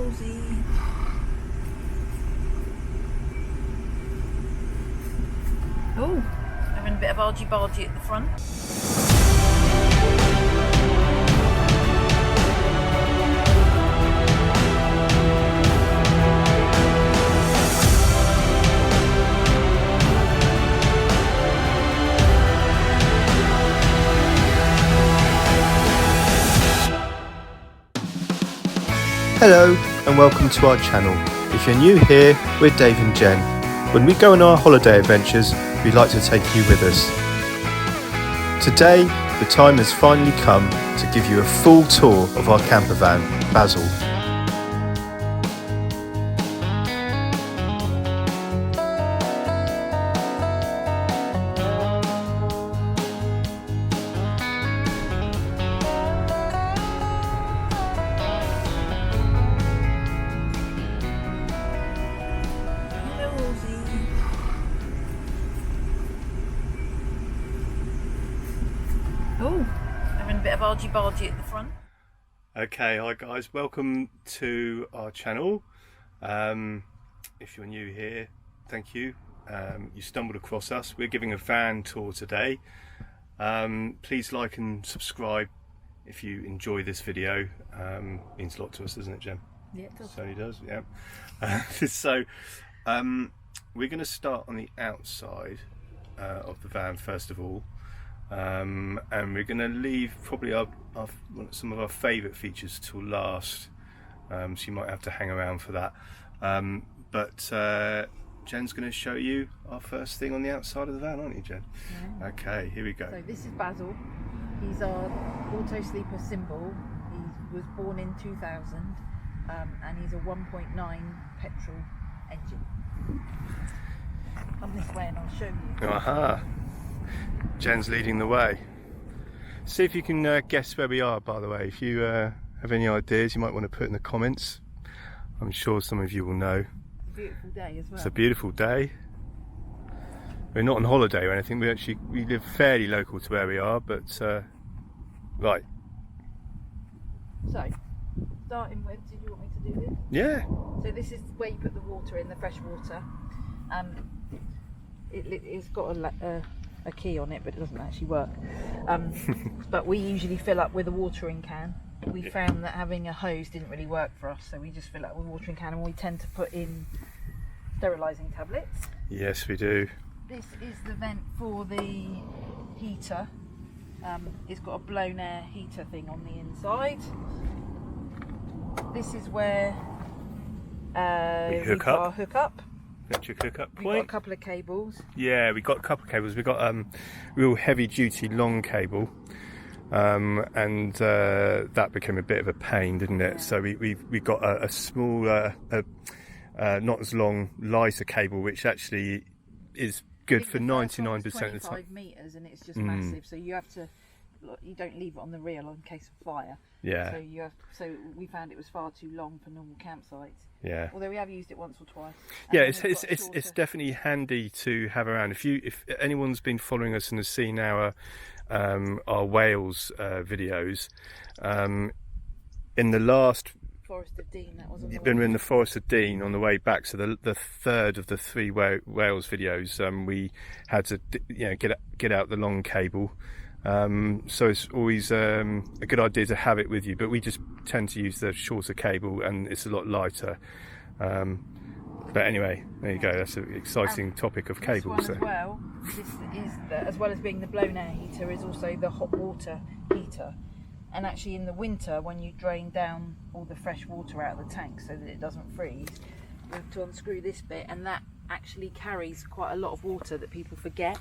Rosie. Oh, having a bit of argy-bargy at the front. Hello and welcome to our channel. If you're new here, we're Dave and Jen. When we go on our holiday adventures, we'd like to take you with us. Today, the time has finally come to give you a full tour of our camper van, Basil. Oh, having a bit of argy-bargy at the front. Okay, hi guys, welcome to our channel. If you're new here, thank you. You stumbled across us. We're giving a van tour today. Please like and subscribe if you enjoy this video. Means a lot to us, doesn't it, Jen? Yeah, it does. Certainly does, yeah. So we're going to start on the outside of the van first of all. And we're going to leave probably some of our favourite features till last, so you might have to hang around for that. But Jen's going to show you our first thing on the outside of the van, aren't you, Jen? Yeah. Okay, here we go. So this is Basil. He's our Autosleeper Symbol. He was born in 2000, and he's a 1.9 petrol engine. Come this way and I'll show you. Aha! Jen's leading the way. See if you can guess where we are, by the way. If you have any ideas, you might want to put in the comments. I'm sure some of you will know. It's a beautiful day as well. It's a beautiful day. We're not on holiday or anything. We live fairly local to where we are, but right. So, starting with, did you want me to do this? Yeah. So this is where you put the water in, the fresh water. It's got a key on it, but it doesn't actually work. But we usually fill up with a watering can. We found that having a hose didn't really work for us, so we just fill up with a watering can, and we tend to put in sterilising tablets. Yes, we do. This is the vent for the heater. It's got a blown air heater thing on the inside. This is where we hook up. Our hookup. Electric hookup point. We've got a couple of cables. Yeah, we got a couple of cables. We got real heavy duty long cable, and that became a bit of a pain, didn't it? Yeah. So we got a small, not as long, lighter cable, which actually is good for 99% of the time. 25 metres, and it's just massive. So you have to. You don't leave it on the reel in case of fire. Yeah. So we found it was far too long for normal campsites. Yeah. Although we have used it once or twice. Yeah, it's definitely handy to have around. If anyone's been following us and has seen our Wales videos, in the last Forest of Dean, that was. When we're in the Forest of Dean on the way back, so the third of the 3 Wales videos, we had to get out the long cable. So it's always a good idea to have it with you, but we just tend to use the shorter cable and it's a lot lighter. But anyway, there you go, that's an exciting topic of cables. As well, as well as being the blown air heater, is also the hot water heater. And actually in the winter, when you drain down all the fresh water out of the tank so that it doesn't freeze, you have to unscrew this bit, and that actually carries quite a lot of water that people forget.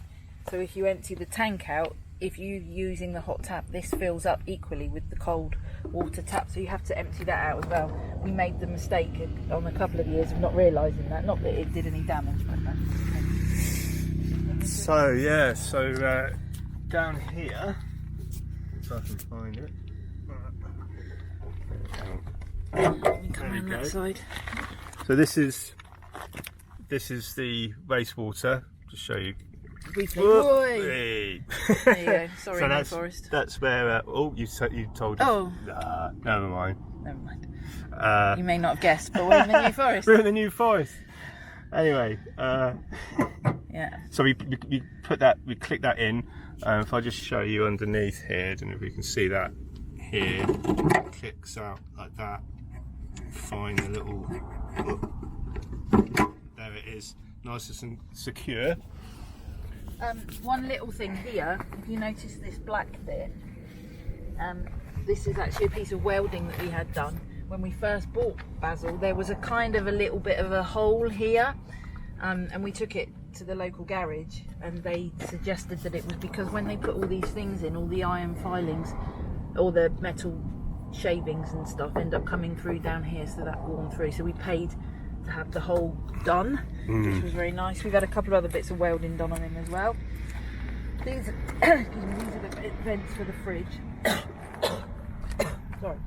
So if you empty the tank out, if you're using the hot tap, this fills up equally with the cold water tap, so you have to empty that out as well. We made the mistake on a couple of years of not realising that, not that it did any damage, but that's so yeah, down here, if I can find it. Come around that side. So this is the wastewater, to show you briefly. Whoopee. There you go. Sorry, So no forest. that's where. You told us. Oh. Never mind. Never mind. You You may not have guessed, but we're in the New Forest. We're in the New Forest. Anyway, Yeah. so we put that, we click that in. If I just show you underneath here, I don't know if we can see that here. It clicks out like that. Find the little. There it is, nice and secure. One little thing here, if you notice this black bit, this is actually a piece of welding that we had done. When we first bought Basil, there was a kind of a little bit of a hole here, and we took it to the local garage, and they suggested that it was because when they put all these things in, all the iron filings, all the metal shavings and stuff end up coming through down here, so that worn through. So we paid to have the hole done, which was very nice. We've had a couple of other bits of welding done on him as well. These are, excuse me, these are the vents for the fridge. Sorry.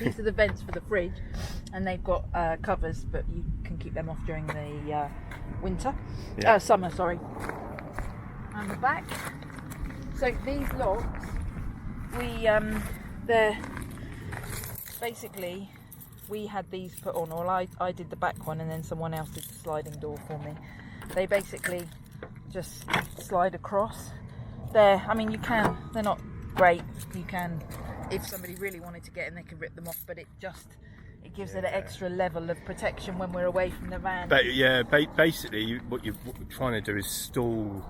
These are the vents for the fridge, and they've got covers, but you can keep them off during the winter, summer, sorry. And the back. So these locks, they're basically, we had these put on, or I did the back one, and then someone else did the sliding door for me. They basically just slide across. I mean, you can, they're not great, you can, if somebody really wanted to get in, they could rip them off, but it gives it an extra level of protection when we're away from the van. But basically what you're trying to do is stall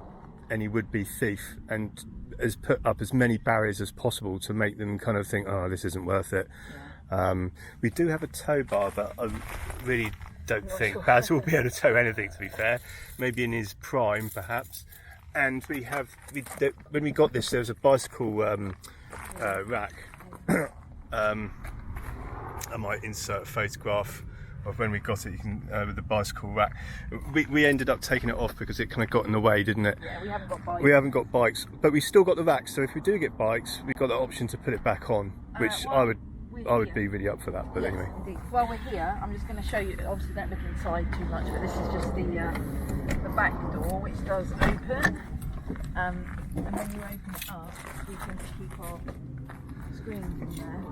any would-be thief, and put up as many barriers as possible to make them kind of think, oh, this isn't worth it. We do have a tow bar, but I really don't think Baz will be able to tow anything, to be fair. Maybe in his prime, perhaps. And when we got this, there was a bicycle rack. I might insert a photograph of when we got it. You can with the bicycle rack. We ended up taking it off because it kind of got in the way, didn't it? Yeah, we haven't got bikes. We haven't got bikes, but we still got the rack. So if we do get bikes, we've got the option to put it back on, which I would be really up for that. But anyway. Indeed. While we're here, I'm just going to show you. Obviously, don't look inside too much, but this is just the back door, which does open. And when you open it up, we can keep our screen from there.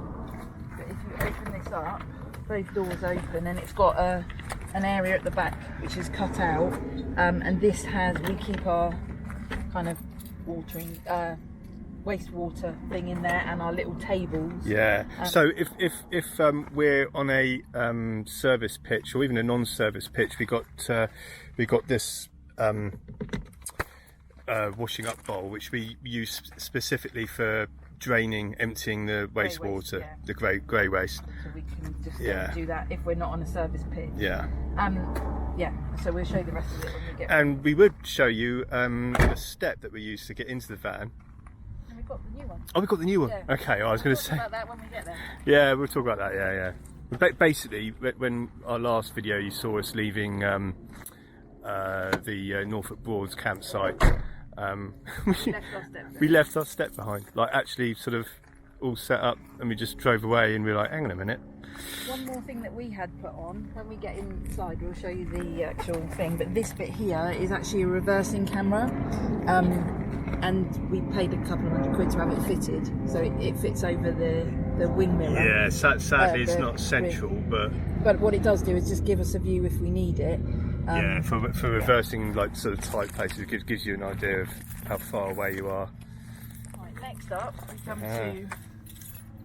But if you open this up, both doors open, and it's got an area at the back which is cut out, and this we keep our kind of watering wastewater thing in there, and our little tables. Yeah. So if we're on a service pitch, or even a non-service pitch, we got this washing up bowl, which we use specifically for emptying the wastewater, the grey waste. So we can just do that if we're not on a service pitch. Yeah. So we'll show you the rest of it when we get. And we would show you the step that we use to get into the van. And we've got the new one. Oh, we've got the new one. Yeah. Okay. I was going to say. Talk about that when we get there. Yeah, we'll talk about that. Yeah. Basically, when our last video, you saw us leaving the Norfolk Broads campsite. We left our step behind, like actually sort of all set up, and we just drove away, and we were like, hang on a minute. One more thing that we had put on, when we get inside we'll show you the actual thing, but this bit here is actually a reversing camera, and we paid a couple of £100 to have it fitted, so it fits over the wing mirror. Yeah, sadly it's not central, but what it does do is just give us a view if we need it. Yeah, for reversing like sort of tight places, it gives you an idea of how far away you are. Right, next up we come to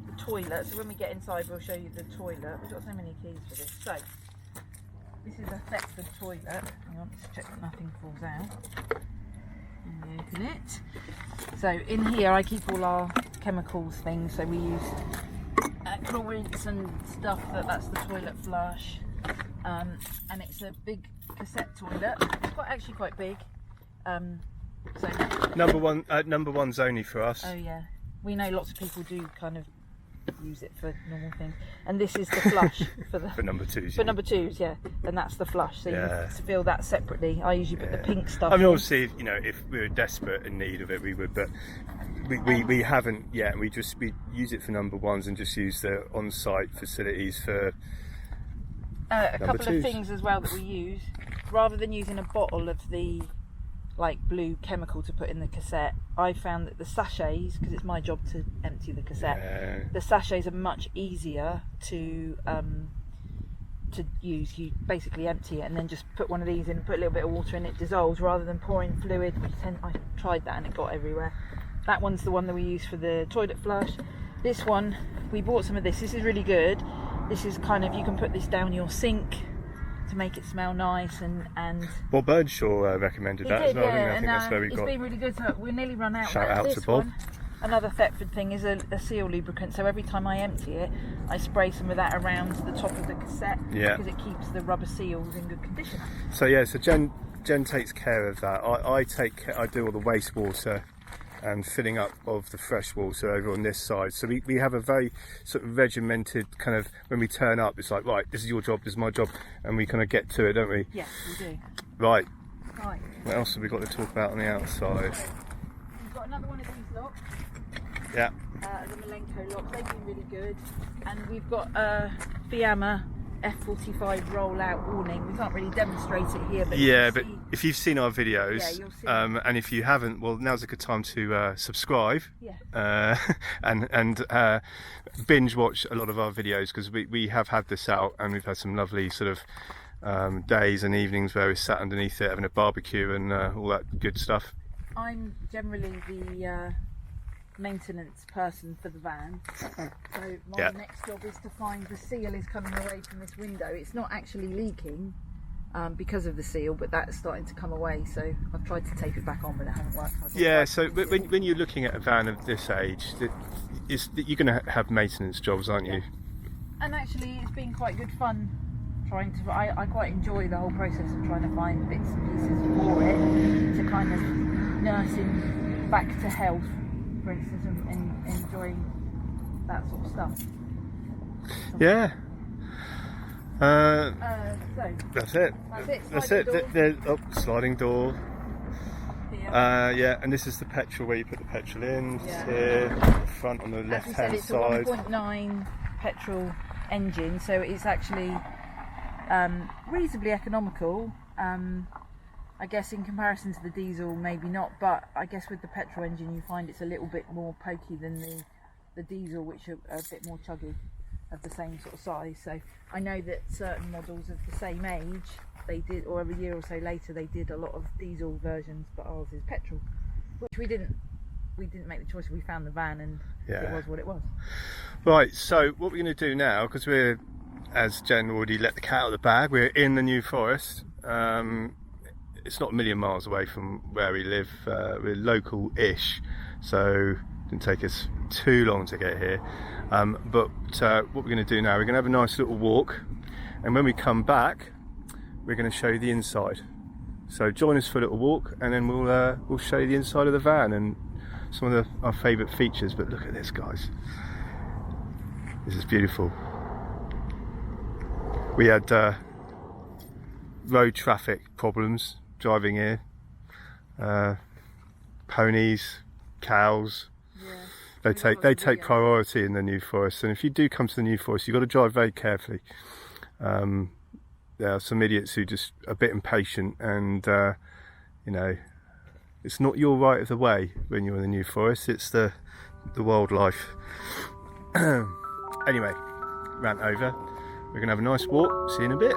the toilet. So when we get inside we'll show you the toilet. We've got so many keys for this. So this is a Thetford toilet. Hang on, let's check that nothing falls out. And we open it. So in here I keep all our chemicals things. So we use chlorines and stuff. That's the toilet flush. And it's a big cassette toilet. It's actually quite big. So number one's only for us. Oh yeah, we know lots of people do kind of use it for normal things. And this is the flush for number twos. For number twos, yeah. And that's the flush. So you fill that separately. I usually put the pink stuff. I mean, obviously, if we were desperate in need of it, we would, but we haven't yet. We use it for number ones and just use the on-site facilities for. A couple of things as well that we use, rather than using a bottle of the like blue chemical to put in the cassette, I found that the sachets, because it's my job to empty the cassette, the sachets are much easier to use. You basically empty it and then just put one of these in, put a little bit of water in, it dissolves, rather than pouring fluid, which I tried that and it got everywhere. That one's the one that we use for the toilet flush. This one, we bought some of this. This is really good. This is kind of, you can put this down your sink to make it smell nice, and well, Birdshaw recommended that as well. Yeah, I think that's where we got. It's been really good. So we're nearly run out. Shout out this to Bob. One, another Thetford thing is a seal lubricant. So every time I empty it, I spray some of that around the top of the cassette, because it keeps the rubber seals in good condition. So yeah, so Jen takes care of that. I do all the wastewater and filling up of the fresh water over on this side. So we have a very sort of regimented kind of, when we turn up, it's like, right, this is your job, this is my job, and we kind of get to it, don't we? Yes, we do. Right. Right. What else have we got to talk about on the outside? We've got another one of these locks. Yeah. The Malenko locks, they've been really good. And we've got a Fiamma F45 rollout warning. We can't really demonstrate it here, but but if you've seen our videos, you'll see and if you haven't, well, now's a good time to subscribe, and binge watch a lot of our videos, because we have had this out and we've had some lovely sort of days and evenings where we sat underneath it having a barbecue and all that good stuff. I'm generally the maintenance person for the van, so my next job is to find the seal is coming away from this window. It's not actually leaking because of the seal, but that's starting to come away, so I've tried to tape it back on, but it hasn't worked. So when you're looking at a van of this age, you're going to have maintenance jobs, aren't you? And actually it's been quite good fun trying to, I quite enjoy the whole process of trying to find bits and pieces for it to kind of nurse him back to health, for instance, and enjoying that sort of stuff. That's it. That's it. Sliding door. And this is the petrol, where you put the petrol in. Here, the front on the left-hand side. It's a 1.9 petrol engine, so it's actually reasonably economical. I guess in comparison to the diesel, maybe not, but I guess with the petrol engine you find it's a little bit more pokey than the diesel, which are a bit more chuggy, of the same sort of size. So I know that certain models of the same age, they did, or a year or so later, they did a lot of diesel versions, but ours is petrol, which we didn't make the choice. We found the van and it was what it was. Right, so what we're going to do now, because we're, as Jen already let the cat out of the bag, we're in the New Forest. It's not a million miles away from where we live. We're local-ish, so it didn't take us too long to get here. But what we're going to do now, we're going to have a nice little walk, and when we come back, we're going to show you the inside. So join us for a little walk, and then we'll show you the inside of the van and some of our favourite features. But look at this, guys. This is beautiful. We had road traffic problems driving here. Ponies, cows. They take priority in the New Forest, and if you do come to the New Forest, you've got to drive very carefully. There are some idiots who just are a bit impatient, and it's not your right of the way when you're in the New Forest. It's the wildlife. Anyway, rant over. We're gonna have a nice walk. See you in a bit.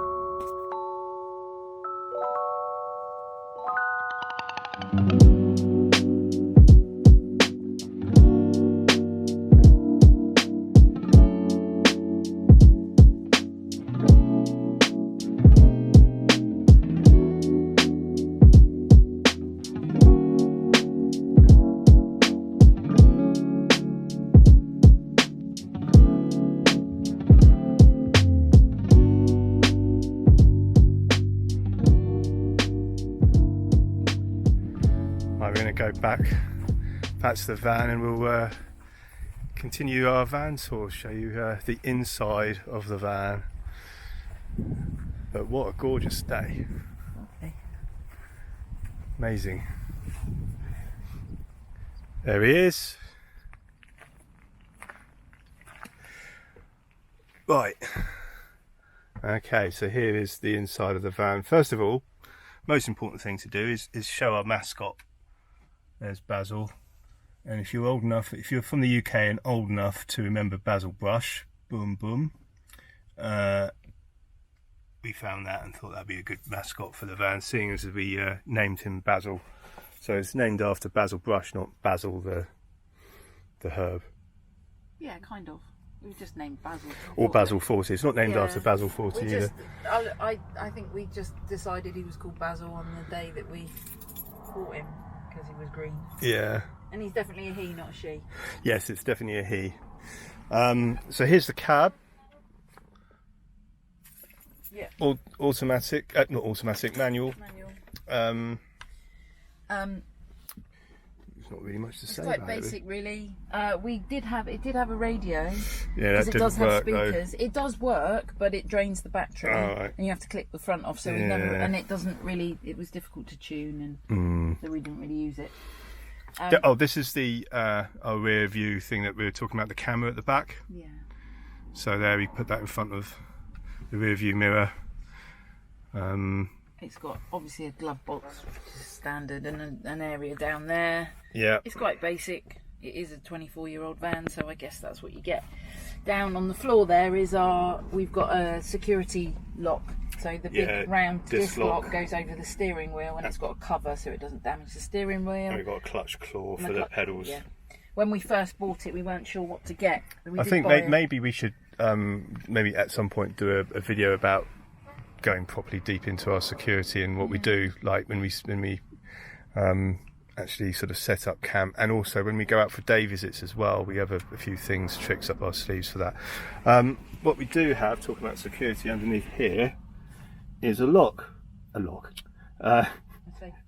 Go back to the van, and we'll continue our van tour, show you the inside of the van. But what a gorgeous day. Okay. Amazing. There he is. Right. Okay, so here is the inside of the van. First of all, most important thing to do is show our mascot. There's Basil. And if you're old enough, if you're from the UK and old enough to remember Basil Brush, boom boom, we found that and thought that'd be a good mascot for the van, seeing as we named him Basil. So it's named after Basil Brush, not Basil the herb. Yeah, kind of. We just named Basil. Or Basil 40. It's not named after Basil 40 either. I think we just decided he was called Basil on the day that we bought him because he was green. Yeah. And he's definitely a he, not a she. Yes, it's definitely a he. So here's the cab. Yeah. Automatic, not automatic, manual. There's not really much to say quite about basic, it. Really. It did have a radio. Yeah, that it does didn't have work, speakers. though. It does work, but it drains the battery, right. and you have to click the front off. So we never, and it doesn't really. It was difficult to tune, and so we didn't really use it. This is the our rear view thing that we were talking about, the camera at the back. Yeah. So there, we put that in front of the rear view mirror. It's got obviously a glove box, which is standard, and an area down there. Yeah. It's quite basic. It is a 24-year-old van, so I guess that's what you get. Down on the floor there is we've got a security lock. So the big round disc lock goes over the steering wheel, and it's got a cover so it doesn't damage the steering wheel. And we've got a clutch claw for the pedals. Yeah. When we first bought it, we weren't sure what to get. I think maybe we should maybe at some point do a video about going properly deep into our security and what we do, like when we actually sort of set up camp, and also when we go out for day visits as well. We have a few tricks up our sleeves for that. What we do have, talking about security, underneath here is a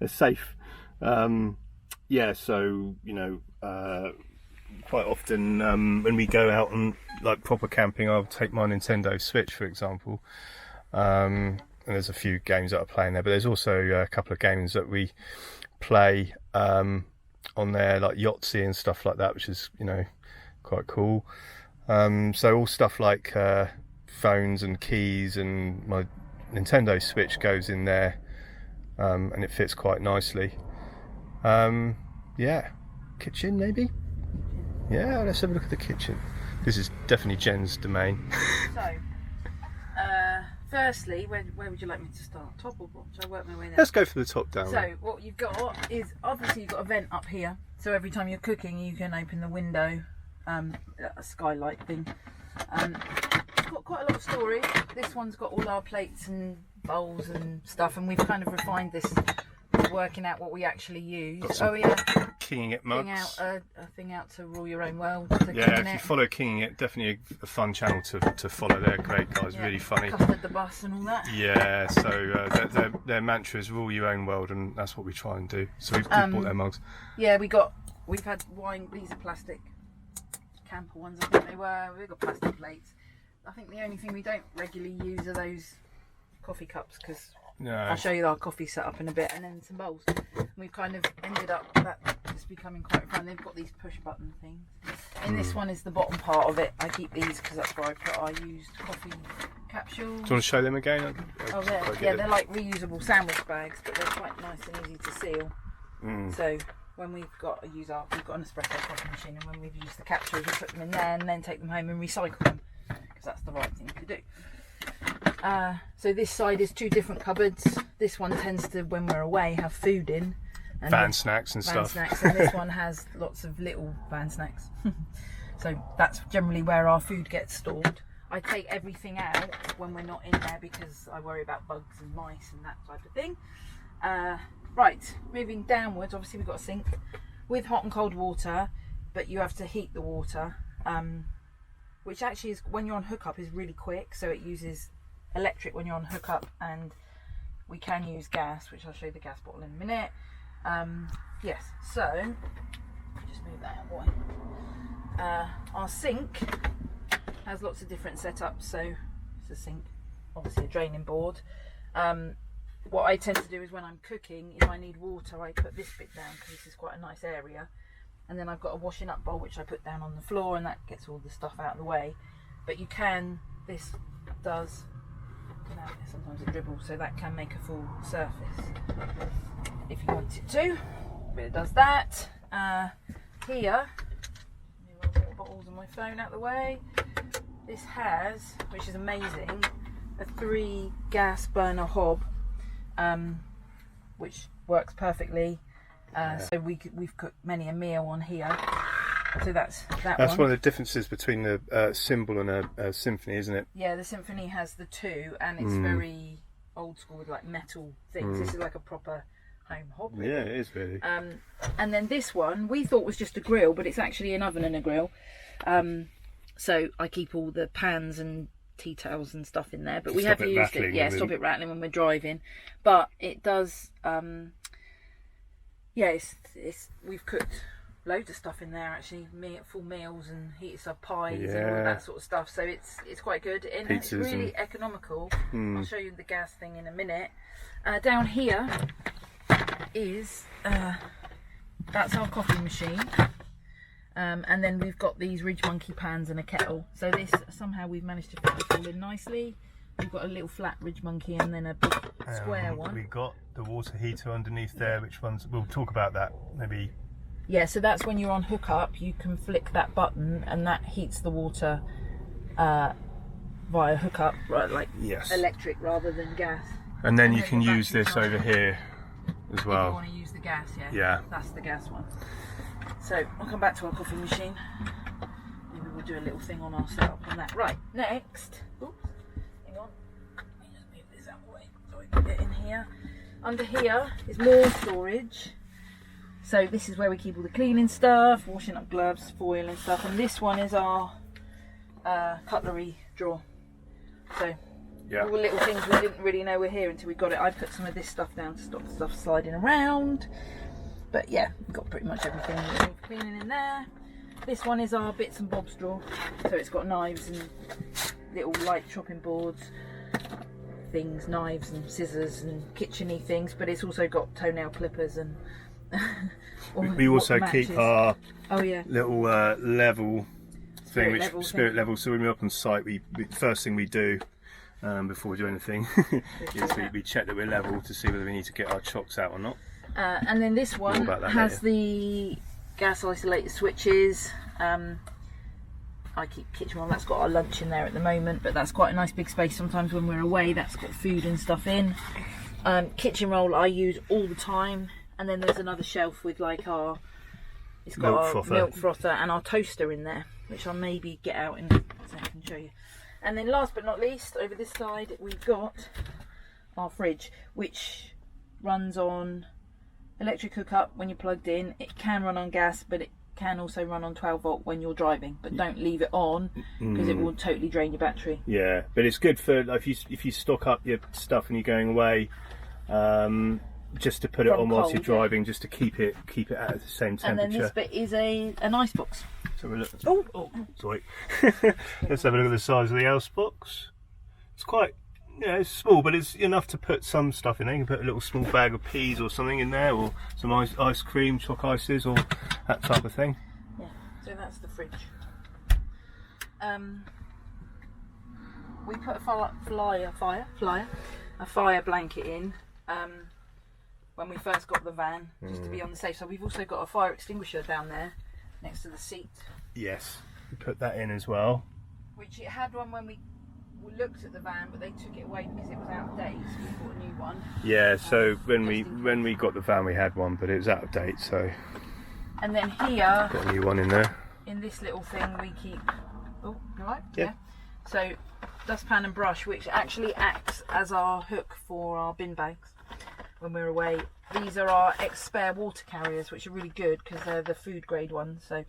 safe. Yeah, so quite often when we go out and like proper camping, I'll take my Nintendo Switch, for example. And there's a few games that I play in there, but there's also a couple of games that we play on there, like Yahtzee and stuff like that, which is quite cool. So all stuff like phones and keys, and my Nintendo Switch goes in there, and it fits quite nicely. Yeah, kitchen maybe. Yeah, let's have a look at the kitchen. This is definitely Jen's domain. So, firstly, where would you like me to start? Top or bottom? Shall I work my way there? Let's go for the top down. So, what you've got is, obviously you've got a vent up here. So every time you're cooking, you can open the window, a skylight thing. It's got quite a lot of storage. This one's got all our plates and bowls and stuff, and we've kind of refined this, working out what we actually use. Keying It mugs. A thing out to rule your own world. Yeah, if you follow Keying It, definitely a fun channel to follow. They're great guys, really funny. Custard the bus and all that. Yeah, so their mantra is rule your own world, and that's what we try and do. So we've bought their mugs. Yeah, we've had wine. These are plastic camper ones, I think they were. We've got plastic plates. I think the only thing we don't regularly use are those coffee cups, because I'll show you our coffee setup in a bit, and then some bowls. And we've kind of ended up that it's becoming quite fun. They've got these push button things, and this one is the bottom part of it. I keep these because that's where I put our used coffee capsules. Do you want to show them again? They're like reusable sandwich bags, but they're quite nice and easy to seal. So when we've got an espresso coffee machine, and when we've used the capsules, we put them in there and then take them home and recycle them, because that's the right thing to do. So this side is two different cupboards. This one tends to, when we're away, have food in. And van snacks and stuff. And this one has lots of little van snacks. So that's generally where our food gets stored. I take everything out when we're not in there because I worry about bugs and mice and that type of thing. Right, moving downwards, obviously we've got a sink with hot and cold water, but you have to heat the water, which actually is, when you're on hookup, is really quick. So it uses electric when you're on hookup, and we can use gas, which I'll show you the gas bottle in a minute. Yes, so just move that out of the way. Our sink has lots of different setups. So it's a sink, obviously a draining board. What I tend to do is when I'm cooking, if I need water, I put this bit down because this is quite a nice area, and then I've got a washing up bowl which I put down on the floor, and that gets all the stuff out of the way. But you can, this does sometimes it dribbles, so that can make a full surface if you want it to. But it does that. Here, water bottles and my phone out the way. This has, which is amazing, a 3 gas burner hob, which works perfectly. So we've cooked many a meal on here. So that's one of the differences between the Symbol and a Symphony, isn't it? Yeah, the Symphony has the 2, and it's very old school with like metal things. This is like a proper home hob. Really. Yeah, it is really. And then this one we thought was just a grill, but it's actually an oven and a grill. So I keep all the pans and tea towels and stuff in there. But we have used it. Yeah, stop it rattling when we're driving. But it does. Yeah, we've cooked loads of stuff in there actually, full meals and heated up pies and all of that sort of stuff. So it's quite good and it's really economical. I'll show you the gas thing in a minute. Down here is that's our coffee machine, and then we've got these Ridge Monkey pans and a kettle. So this somehow we've managed to fit this all in nicely. We've got a little flat Ridge Monkey and then a big square one. We've got the water heater underneath there. Which ones? We'll talk about that maybe. Yeah, so that's when you're on hookup, you can flick that button and that heats the water via hookup, right? Like electric rather than gas. And then you can use this over here as well. If you want to use the gas, yeah. That's the gas one. So I'll come back to our coffee machine. Maybe we'll do a little thing on our setup on that. Right, next. Oops, hang on. Let me just move this out of the way so I can get in here. Under here is more storage. So this is where we keep all the cleaning stuff, washing up gloves, foil and stuff. And this one is our cutlery drawer. So all the little things we didn't really know were here until we got it. I put some of this stuff down to stop stuff sliding around. But yeah, we've got pretty much everything we need cleaning in there. This one is our bits and bobs drawer. So it's got knives and little light chopping boards, things, knives and scissors and kitchen-y things. But it's also got toenail clippers and we also keep our little level thing, spirit level. So when we're up on site, we first thing we do before we do anything is we check that we're level to see whether we need to get our chocks out or not. And then this one has the gas isolated switches. I keep kitchen on. That's got our lunch in there at the moment, but that's quite a nice big space. Sometimes when we're away, that's got food and stuff in. Kitchen roll I use all the time. And then there's another shelf with like it's got our milk frother and our toaster in there, which I'll maybe get out in a second and show you. And then last but not least, over this side, we've got our fridge, which runs on electric hookup when you're plugged in. It can run on gas, but it can also run on 12 volt when you're driving. But don't leave it on because it will totally drain your battery. Yeah, but it's good for like, if you stock up your stuff and you're going away. Just to put it on whilst you're driving, just to keep it at the same temperature. And then this bit is an ice box. So we'll look. Sorry. Let's have a look at the size of the ice box. It's quite, it's small, but it's enough to put some stuff in there. You can put a little small bag of peas or something in there, or some ice cream, choc ices, or that type of thing. Yeah. So that's the fridge. We put a fire blanket in. When we first got the van, just to be on the safe. So we've also got a fire extinguisher down there next to the seat. Yes, we put that in as well. Which it had one when we looked at the van, but they took it away because it was out of date, so we bought a new one. Yeah, so when we got the van we had one, but it was out of date, so. And then here, got a new one in there. In this little thing we keep, you right? Yeah. So dustpan and brush, which actually acts as our hook for our bin bags. When we're away, these are our spare water carriers, which are really good because they're the food grade ones. So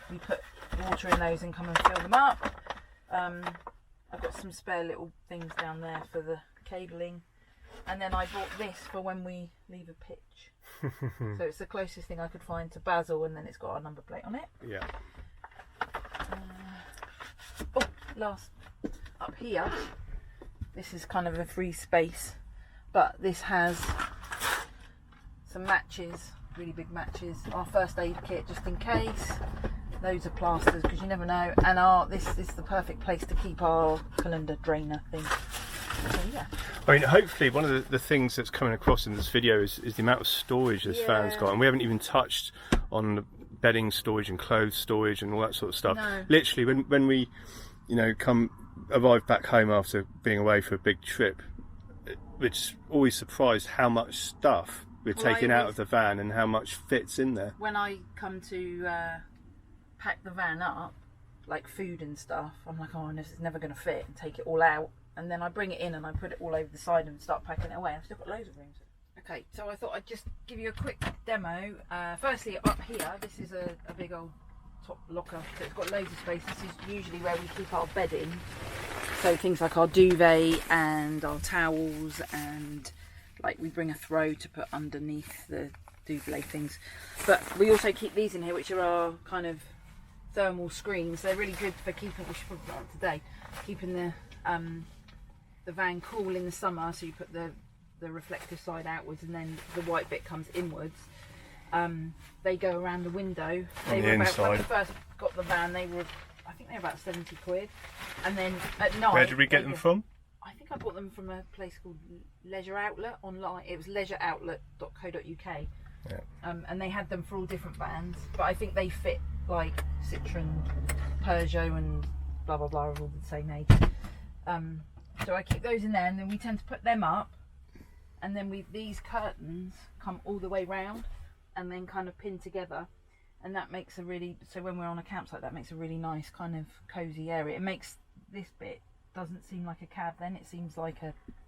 we put water in those and come and fill them up. I've got some spare little things down there for the cabling, and then I bought this for when we leave a pitch. So it's the closest thing I could find to Basil, and then it's got our number plate on it. Yeah. Last up here, this is kind of a free space, but this has some matches, really big matches, our first aid kit just in case, loads of plasters because you never know, and this is the perfect place to keep our colander drainer thing. So yeah. I mean, hopefully one of the things that's coming across in this video is the amount of storage this van's got, and we haven't even touched on the bedding storage and clothes storage and all that sort of stuff. No. Literally, when we, you know, arrive back home after being away for a big trip, which always surprised how much stuff we're taking out of the van and how much fits in there. When I come to pack the van up, like food and stuff, I'm like, oh, this is never going to fit, and take it all out. And then I bring it in and I put it all over the side and start packing it away. I've still got loads of room. Okay, so I thought I'd just give you a quick demo. Firstly, up here, this is a big old top locker, so it's got loads of space. This is usually where we keep our bedding. So things like our duvet and our towels, and like we bring a throw to put underneath the duvet things. But we also keep these in here, which are our kind of thermal screens. They're really good for keeping, we should put that today, keeping the van cool in the summer. So you put the reflective side outwards, and then the white bit comes inwards. They go around the window. They were about, when we first got the van, they were, I think they were about 70 quid. And then at night, where did we get them from? I think I bought them from a place called Leisure Outlet online. It was leisureoutlet.co.uk. Yeah. And they had them for all different vans, but I think they fit like Citroen, Peugeot and blah blah blah, all the same age. So I keep those in there, and then we tend to put them up, and then these curtains come all the way round and then kind of pin together, and that makes a really, so when we're on a campsite, that makes a really nice kind of cozy area. It makes this bit, doesn't seem like a cab then, it seems like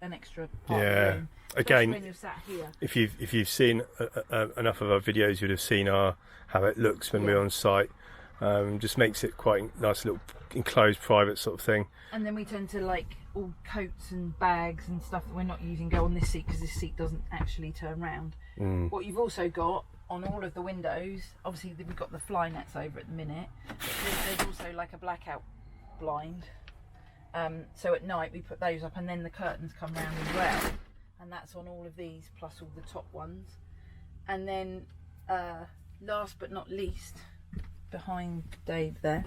an extra part of the room. Again, when you're sat here. if you've seen enough of our videos, you'd have seen how it looks when we're on site. Just makes it quite a nice little enclosed private sort of thing. And then we tend to, like, all coats and bags and stuff that we're not using go on this seat, because this seat doesn't actually turn round. What you've also got on all of the windows, obviously we've got the fly nets over at the minute, but there's also like a blackout blind. So at night we put those up, and then the curtains come round as well, and that's on all of these plus all the top ones. And then last but not least, behind Dave there,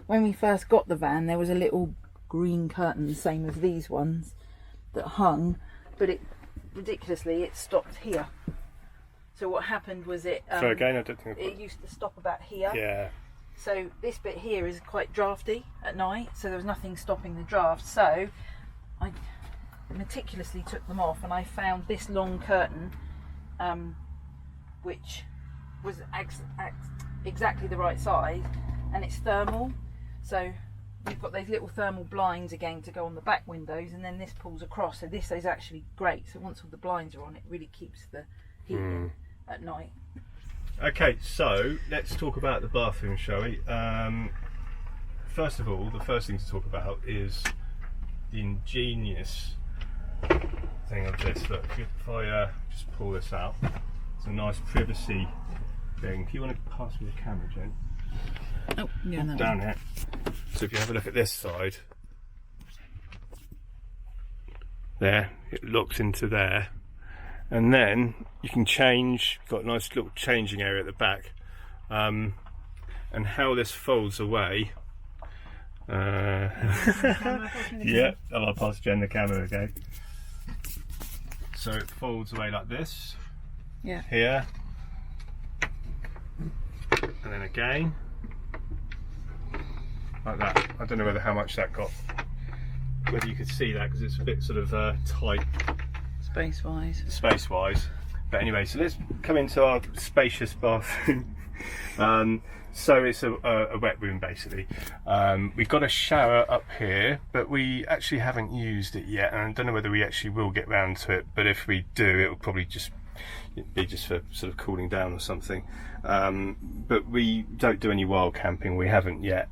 when we first got the van, there was a little green curtain, the same as these ones, that hung, but it stopped here. So what happened was it used to stop about here. Yeah. So this bit here is quite drafty at night, so there was nothing stopping the draft. So I meticulously took them off, and I found this long curtain, which was exactly the right size, and it's thermal. So we've got those little thermal blinds again to go on the back windows, and then this pulls across. So this is actually great. So once all the blinds are on, it really keeps the heat in at night. Okay, so let's talk about the bathroom, shall we? First of all, the first thing to talk about is the ingenious thing of this. Look, if I just pull this out, it's a nice privacy thing. If you want to pass me the camera, Jen. Oh, yeah, no. Down here. So if you have a look at this side, there, it looks into there. And then you can change, you've got a nice little changing area at the back, and how this folds away. Yeah, I'll pass Jen the camera again. So it folds away like this. Yeah. Here. And then again. Like that. I don't know how much that got, whether you could see that, because it's a bit sort of tight. Space wise, but anyway, so let's come into our spacious bathroom. So it's a wet room basically. We've got a shower up here, but we actually haven't used it yet, and I don't know whether we actually will get round to it, but if we do, it will probably just be for sort of cooling down or something. But we don't do any wild camping, we haven't yet.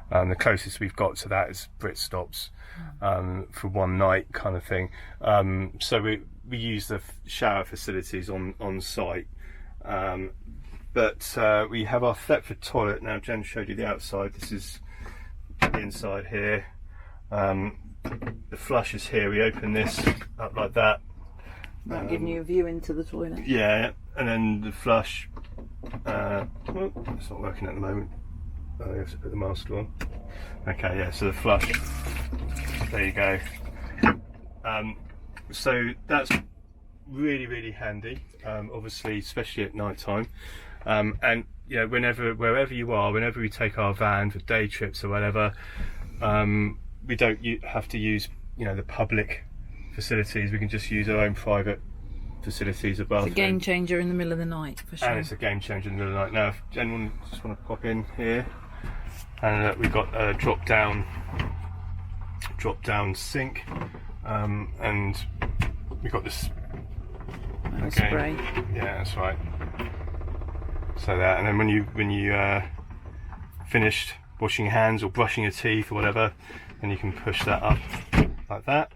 The closest we've got to that is Brit stops for one night kind of thing. So we use the shower facilities on site, but we have our Thetford toilet now. Jen showed you the outside. This is the inside here. The flush is here. We open this up like that. That giving you a view into the toilet. Yeah, and then the flush. Well, it's not working at the moment. I have to put the master on. Okay, yeah, so the flush, there you go. So that's really handy, obviously, especially at night time. And you know, wherever you are, whenever we take our van for day trips or whatever, we don't have to use, you know, the public facilities. We can just use our own private facilities above. It's a game changer in the middle of the night, for sure. And it's a game changer in the middle of the night. Now, if anyone just want to pop in here, and we've got a drop down sink, and we've got this spray. Yeah, that's right. So that, and then when you finished washing your hands or brushing your teeth or whatever, then you can push that up like that.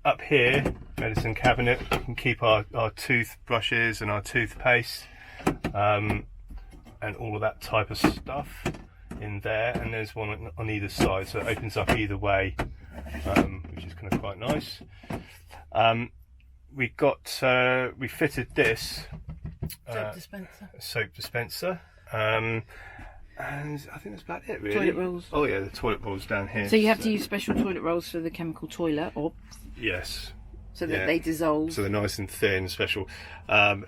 Up here, medicine cabinet, we can keep our toothbrushes and our toothpaste, and all of that type of stuff in there. And there's one on either side, so it opens up either way, which is kind of quite nice. We fitted this soap dispenser, and I think that's about it, really. Toilet rolls. Oh yeah, the toilet rolls down here. So you have to use special toilet rolls for the chemical toilet, or yes, so that they dissolve. So they're nice and thin, special.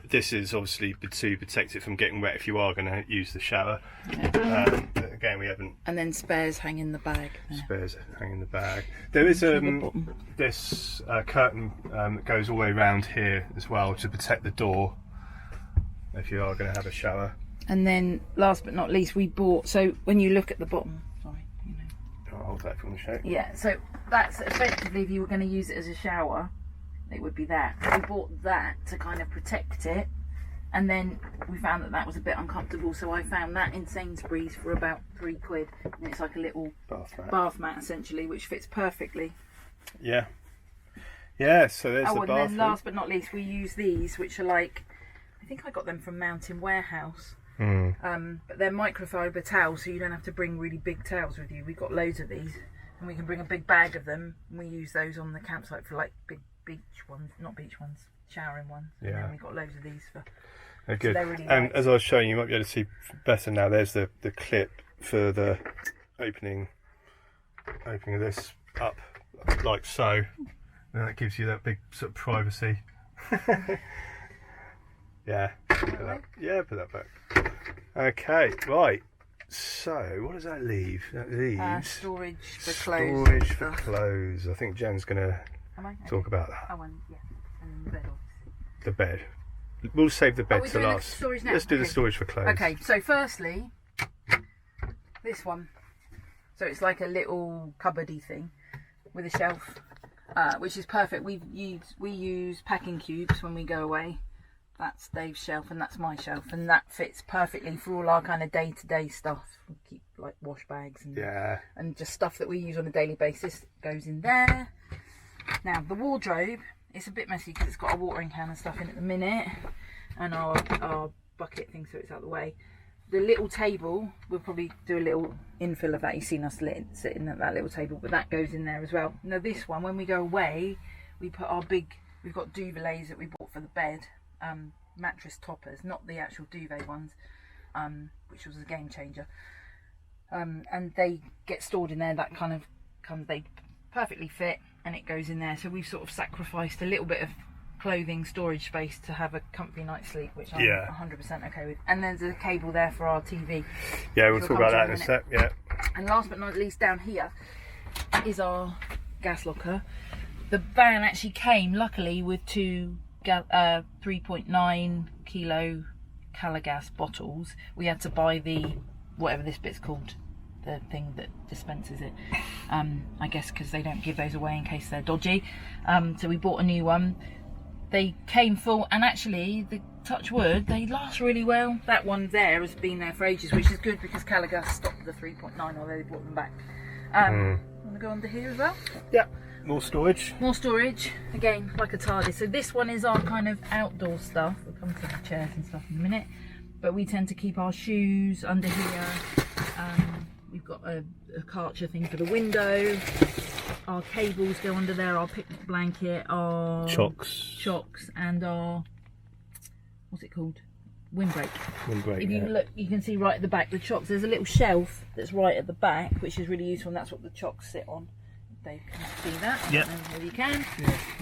This is obviously to protect it from getting wet if you are going to use the shower. Yeah. But again, we haven't. And then spares hang in the bag. Spares hang in the bag. There is this curtain that goes all the way around here as well to protect the door if you are going to have a shower. And then, last but not least, we bought. So when you look at the bottom, sorry, you know. I'll hold that from the shape. Yeah. So that's effectively, if you were going to use it as a shower, it would be that. We bought that to kind of protect it, and then we found that was a bit uncomfortable, so I found that in Sainsbury's for about £3, and it's like a little bath mat essentially, which fits perfectly. Yeah, so there's the bathroom. And then last but not least, we use these, which are like, I think I got them from Mountain Warehouse, but they're microfiber towels, so you don't have to bring really big towels with you. We've got loads of these, and we can bring a big bag of them, and we use those on the campsite for like big showering ones. Yeah. And then we've got loads of these for. They're good. So they're really and nice. As I was showing you, might be able to see better now. There's the clip for the opening of this up like so. And that gives you that big sort of privacy. Yeah. Put that back. Okay, right. So, what does that leave? That leaves storage for clothes. Storage for clothes. I think Jen's going to talk about that. Oh, and yeah, and the bed, obviously. The bed. We'll save the bed to last. Let's do the storage for clothes. Okay, so firstly, this one. So it's like a little cupboardy thing with a shelf, which is perfect. We use packing cubes when we go away. That's Dave's shelf and that's my shelf, and that fits perfectly for all our kind of day-to-day stuff. We keep like wash bags and just stuff that we use on a daily basis goes in there. Now the wardrobe, it's a bit messy because it's got a watering can and stuff in at the minute, and our bucket thing, so it's out of the way. The little table, we'll probably do a little infill of that. You've seen us sitting at that little table, but that goes in there as well. Now this one, when we go away, we put we've got duvets that we bought for the bed, mattress toppers, not the actual duvet ones, which was a game changer. And they get stored in there. That kind of they perfectly fit, and it goes in there. So we've sort of sacrificed a little bit of clothing storage space to have a comfy night's sleep, which I'm 100% okay with. And there's a cable there for our TV. Yeah, we'll talk about that in a sec. Yeah. And last but not least, down here is our gas locker. The van actually came, luckily, with two 3.9 kilo Calagas bottles. We had to buy the whatever this bit's called, the thing that dispenses it, I guess because they don't give those away in case they're dodgy, so we bought a new one. They came full, and actually, the touch wood, they last really well. That one there has been there for ages, which is good because Calagas stopped the 3.9, although they brought them back. Want to go under here as well? Yeah. More storage. More storage, again, like a TARDIS. So this one is our kind of outdoor stuff. We'll come to the chairs and stuff in a minute. But we tend to keep our shoes under here. We've got a Karcher thing for the window. Our cables go under there, our picnic blanket, our chocks, and our, what's it called? Windbreak. If you look, you can see right at the back, the chocks. There's a little shelf that's right at the back, which is really useful, and that's what the chocks sit on. Dave can see that. Yep. If you can.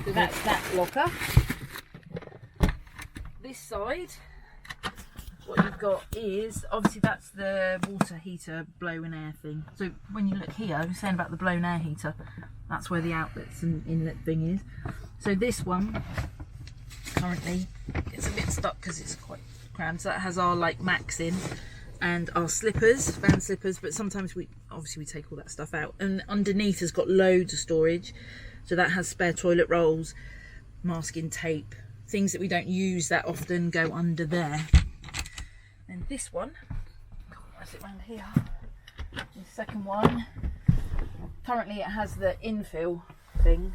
So that's that locker. This side, what you've got is, obviously that's the water heater blown air thing. So when you look here, I was saying about the blown air heater, that's where the outlets and inlet thing is. So this one, currently, it's a bit stuck because it's quite crammed. So that has our like Max in and our slippers, van slippers, but sometimes we take all that stuff out. And underneath has got loads of storage. So that has spare toilet rolls, masking tape, things that we don't use that often go under there. And this one, where's it around here? The second one, currently it has the infill thing,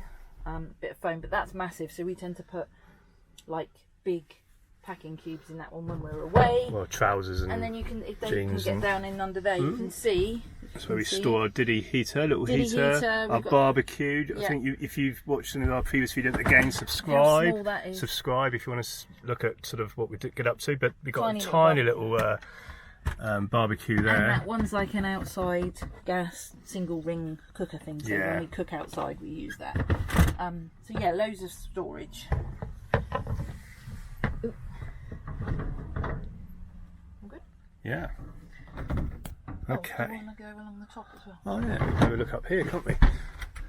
bit of foam, but that's massive, so we tend to put like big packing cubes in that one when we're away. Well, trousers and then you can, if they jeans can get down in under there, you can see. That's where we store our Diddy heater, little heater, our barbecue. I think if you've watched some of our previous videos, again, subscribe. Subscribe if you want to look at sort of what we get up to. But we've got a tiny little barbecue there. And that one's like an outside gas single ring cooker thing. So when we cook outside, we use that. So yeah, loads of storage. Yeah. Okay. Do you want to go along the top as well? Oh yeah, we can have a look up here, can't we?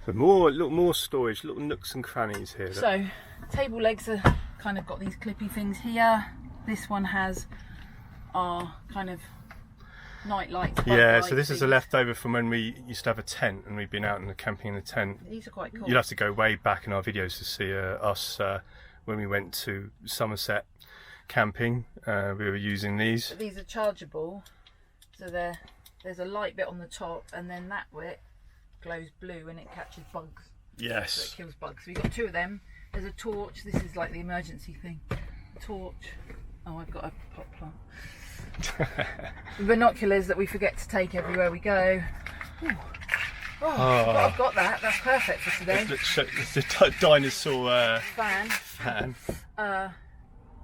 So more storage, little nooks and crannies here. So table legs are kind of got these clippy things here. This one has our kind of night lights. Yeah, so this is a leftover from when we used to have a tent and we've been out in the camping in the tent. These are quite cool. You'll have to go way back in our videos to see us when we went to Somerset camping. We were using these. But these are chargeable, so there's a light bit on the top, and then that bit glows blue and it catches bugs. Yes. So it kills bugs. So we've got two of them. There's a torch. This is like the emergency thing. A torch. Oh, I've got a pot plant. Binoculars that we forget to take everywhere we go. I've got that. That's perfect for today. It's the dinosaur fan.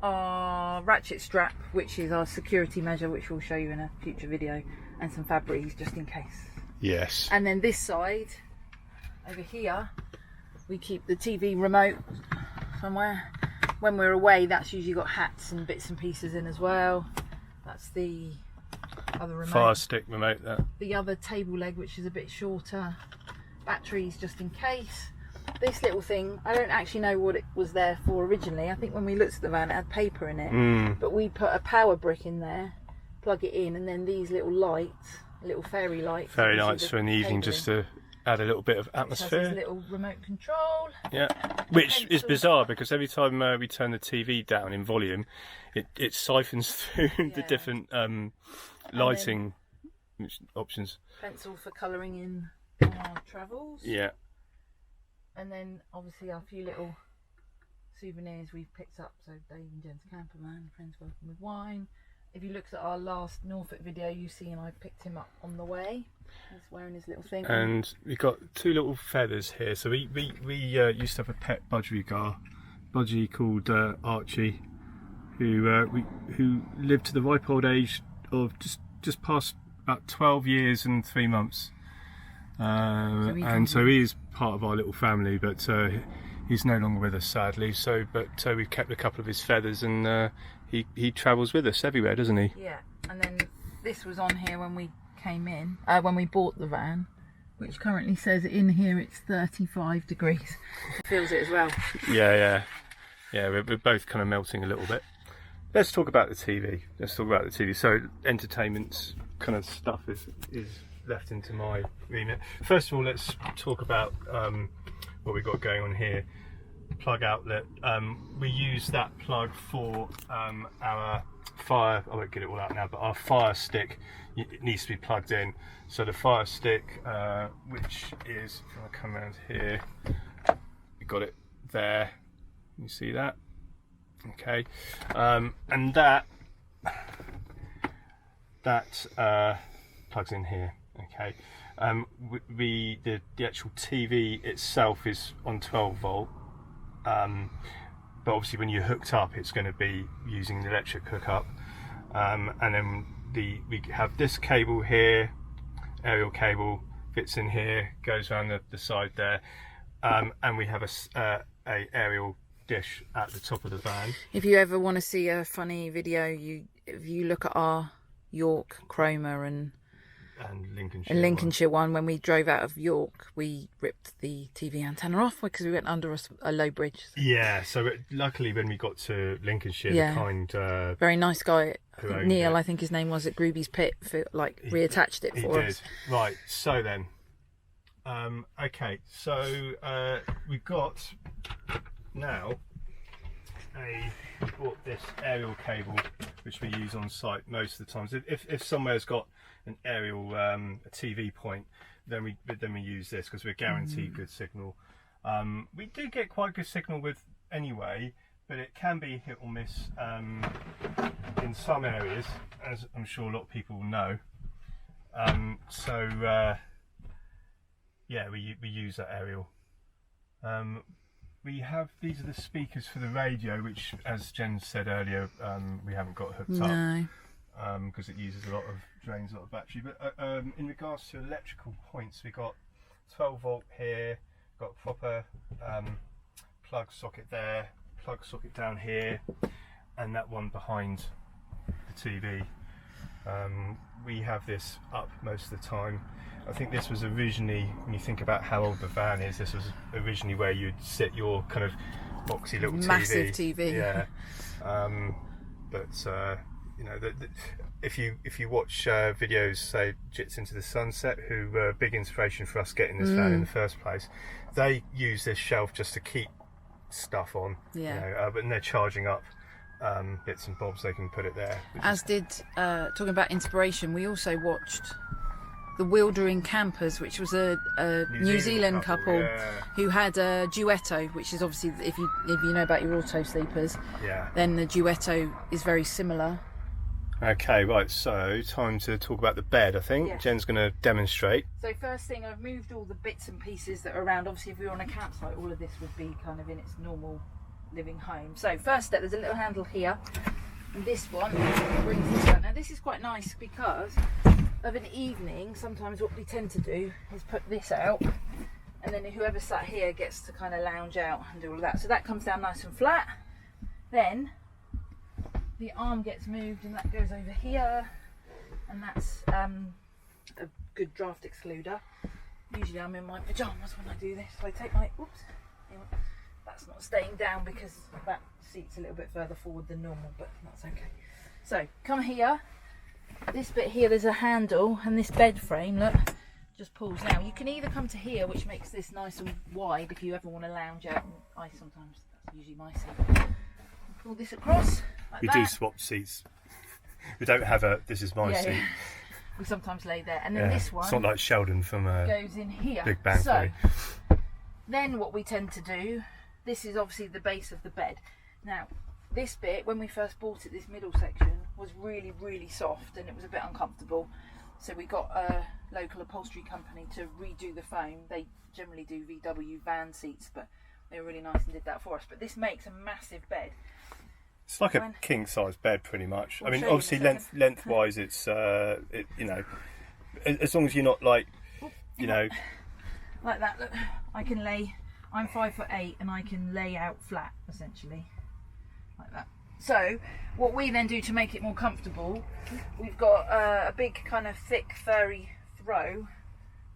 Our ratchet strap, which is our security measure, which we'll show you in a future video, and some Fabries just in case. Yes. And then this side, over here, we keep the TV remote somewhere. When we're away, that's usually got hats and bits and pieces in as well. That's the other remote. Fire stick remote, that. The other table leg, which is a bit shorter. Batteries just in case. This little thing, I don't actually know what it was there for originally. I think when we looked at the van, it had paper in it. But we put a power brick in there, plug it in, and then these little lights, little fairy lights. Fairy lights for in the evening, just to add a little bit of atmosphere. It has this little remote control. Yeah, which is bizarre because every time we turn the TV down in volume, it siphons through the different lighting options. Pencil for colouring in on our travels. Yeah. And then obviously our few little souvenirs we've picked up. So Dave and Jen's campervan, friends welcome with wine. If you looked at our last Norfolk video, you've seen I picked him up on the way. He's wearing his little thing. And we've got two little feathers here. So we used to have a pet budgie called Archie, who lived to the ripe old age of just past about 12 years and 3 months. So he is part of our little family, but he's no longer with us, sadly. So we've kept a couple of his feathers, and he travels with us everywhere, doesn't he? Yeah. And then this was on here when we came in, when we bought the van, which currently says in here it's 35 degrees. It feels it as well. Yeah. We're both kind of melting a little bit. Let's talk about the TV. So entertainment's kind of stuff is left into my remit. First of all, let's talk about what we've got going on here. Plug outlet. We use that plug for our fire. I won't get it all out now, but our fire stick, it needs to be plugged in. So the fire stick, which is, if I come around here, we got it there. You see that? Okay, and that plugs in here. Okay, the actual TV itself is on 12 volt, but obviously when you're hooked up, it's going to be using the electric hookup, and then we have this cable here, aerial cable, fits in here, goes around the side there, and we have a aerial dish at the top of the van. If you ever want to see a funny video, if you look at our York Chroma and Lincolnshire one, when we drove out of York, we ripped the TV antenna off because we went under a low bridge. Yeah, so luckily when we got to Lincolnshire, Yeah. the kind very nice guy, Neil, it. I think his name was, at Grooby's Pit, reattached it for us. Right, so then, okay, so we've got now we bought this aerial cable which we use on site most of the times. If somewhere's got an aerial a TV point, then we use this because we're guaranteed good signal. We do get quite good signal with anyway, but it can be hit or miss in some areas, as I'm sure a lot of people will know. Yeah, we use that aerial. These are the speakers for the radio, which, as Jen said earlier, we haven't got hooked up because it uses drains a lot of battery. But in regards to electrical points, we've got 12 volt here, got proper plug socket there, plug socket down here, and that one behind the TV. We have this up most of the time. I think this was originally, when you think about how old the van is, this was originally where you'd sit your kind of boxy little massive TV. Yeah. You know, if you watch videos, say Jits Into the Sunset, who were a big inspiration for us getting this van in the first place, they use this shelf just to keep stuff on. Yeah. You know, but they're charging up bits and bobs, they can put it there. As did, talking about inspiration, we also watched the Wildering Campers, which was a New Zealand couple who had a duetto, which is obviously, if you know about your Autosleepers, then the duetto is very similar. Okay, right, so time to talk about the bed, I think. Yes. Jen's going to demonstrate. So first thing, I've moved all the bits and pieces that are around. Obviously, if we were on a campsite, all of this would be kind of in its normal living home. So first step, there's a little handle here, and this one brings this out. Now this is quite nice because of an evening, sometimes what we tend to do is put this out, and then whoever sat here gets to kind of lounge out and do all of that. So that comes down nice and flat. Then the arm gets moved and that goes over here, and that's a good draft excluder. Usually I'm in my pyjamas when I do this, so I take my, oops, that's not staying down because that seat's a little bit further forward than normal, but that's okay. So come here, this bit here, there's a handle, and this bed frame, look, just pulls. Now you can either come to here, which makes this nice and wide if you ever want to lounge out, and I sometimes, that's usually my seat. Pull this across like that. We do swap seats. We don't have this is my seat. Yeah. We sometimes lay there, and then this one, it's not like Sheldon from goes in here. Big Bang Theory. Then what we tend to do, this is obviously the base of the bed. Now this bit, when we first bought it, this middle section was really, really soft and it was a bit uncomfortable. So we got a local upholstery company to redo the foam. They generally do VW van seats, but they were really nice and did that for us. But this makes a massive bed. It's like a king size bed pretty much. We'll I mean, obviously lengthwise it's you know, as long as you're not like, you know, like that. Look, I can lay, I'm 5'8" and I can lay out flat essentially like that. So what we then do to make it more comfortable, we've got a big kind of thick furry throw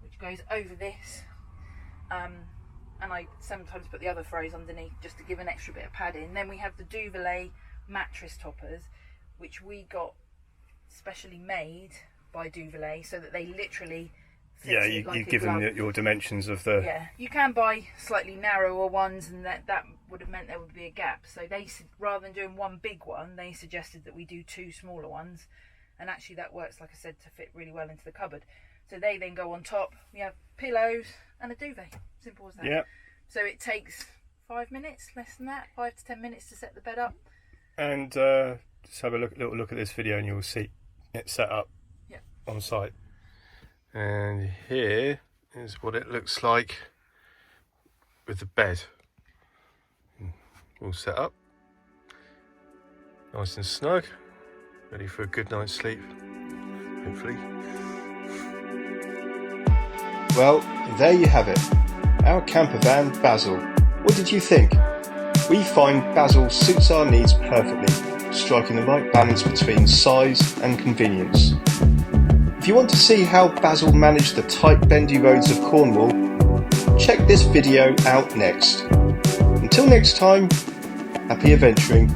which goes over this, and I sometimes put the other throws underneath just to give an extra bit of padding. Then we have the Duvet mattress toppers, which we got specially made by Duvet so that they literally fit you give them your dimensions of the... Yeah, you can buy slightly narrower ones, and that would have meant there would be a gap. So they, rather than doing one big one, they suggested that we do two smaller ones, and actually that works, like I said, to fit really well into the cupboard. So they then go on top. We have pillows and a duvet. Simple as that. Yeah. So it takes 5 minutes, less than that, 5 to 10 minutes to set the bed up. And just have a little look at this video and you'll see it set up on site. And here is what it looks like with the bed all set up, nice and snug, ready for a good night's sleep, hopefully. Well, there you have it. Our camper van, Basil. What did you think? We find Basil suits our needs perfectly, striking the right balance between size and convenience. If you want to see how Basil managed the tight bendy roads of Cornwall, check this video out next. Until next time, happy adventuring.